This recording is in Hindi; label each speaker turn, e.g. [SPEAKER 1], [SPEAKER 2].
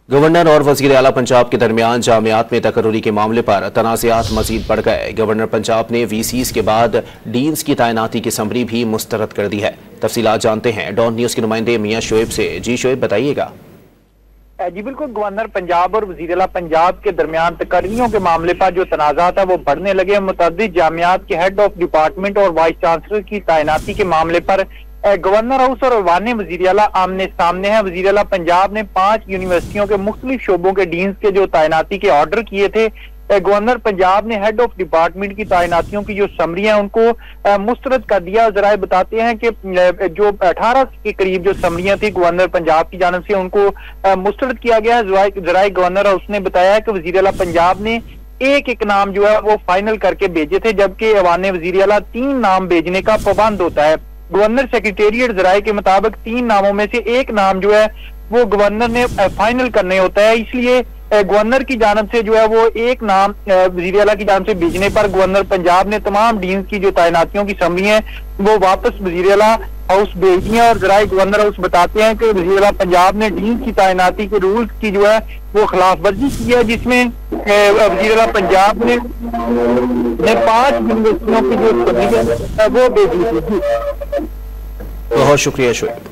[SPEAKER 1] गवर्नर और वजीर आला पंजाब के दरमियान जामियात में तकर्रुरी के मामले पर तनाज़ात मजीद बढ़ गए। गवर्नर पंजाब ने वीसीज के बाद डीन्स की तैनाती की समरी भी मुस्तरद कर दी है। तफसीलात जानते हैं डॉन न्यूज़ के नुमाइंदे मियां शोएब से। जी शोएब, बताइएगा।
[SPEAKER 2] जी बिल्कुल, गवर्नर पंजाब और वजीर आला पंजाब के दरमियान तकर्रियों के मामले पर जो तनाज़ात है वो बढ़ने लगे। मुतअद्दिद जामियात के हेड ऑफ डिपार्टमेंट और वाइस चांसलर की तैनाती के मामले पर गवर्नर हाउस और ऐवान वजीर आला आमने सामने है। वजीर आला पंजाब ने 5 यूनिवर्सिटियों के मुख्तलिफ शोबों के डीन्स के जो तैनाती के ऑर्डर किए थे, गवर्नर पंजाब ने हेड ऑफ डिपार्टमेंट की तैनातियों की जो समरी है उनको मुस्तरद कर दिया। जराए बताते हैं कि जो 18 के करीब जो समरियां थी गवर्नर पंजाब की जानब से उनको मुस्तरद किया गया है। जराए गवर्नर हाउस ने बताया कि वजीर आला पंजाब ने एक एक नाम जो है वो फाइनल करके भेजे थे, जबकि ऐवान वजीर आला 3 नाम भेजने का पाबंद होता है। गवर्नर सेक्रेटेरिएट जराए के मुताबिक 3 नामों में से एक नाम जो है वो गवर्नर ने फाइनल करने होता है, इसलिए गवर्नर की जानब से जो है वो एक नाम वजीर आला की जानब से भेजने पर गवर्नर पंजाब ने तमाम डीन्स की जो तैनातियों की समरी है वो वापस वजीर आला हाउस भेज दी है। और जराए गवर्नर हाउस बताते हैं कि वजीर आला पंजाब ने डीन्स की तैनाती के रूल्स की जो है वो खिलाफ वर्जी की है, जिसमें वजीर आला पंजाब ने 5 यूनिवर्सिटियों की जो समरी है वो भेजी थी।
[SPEAKER 1] बहुत शुक्रिया शोएब।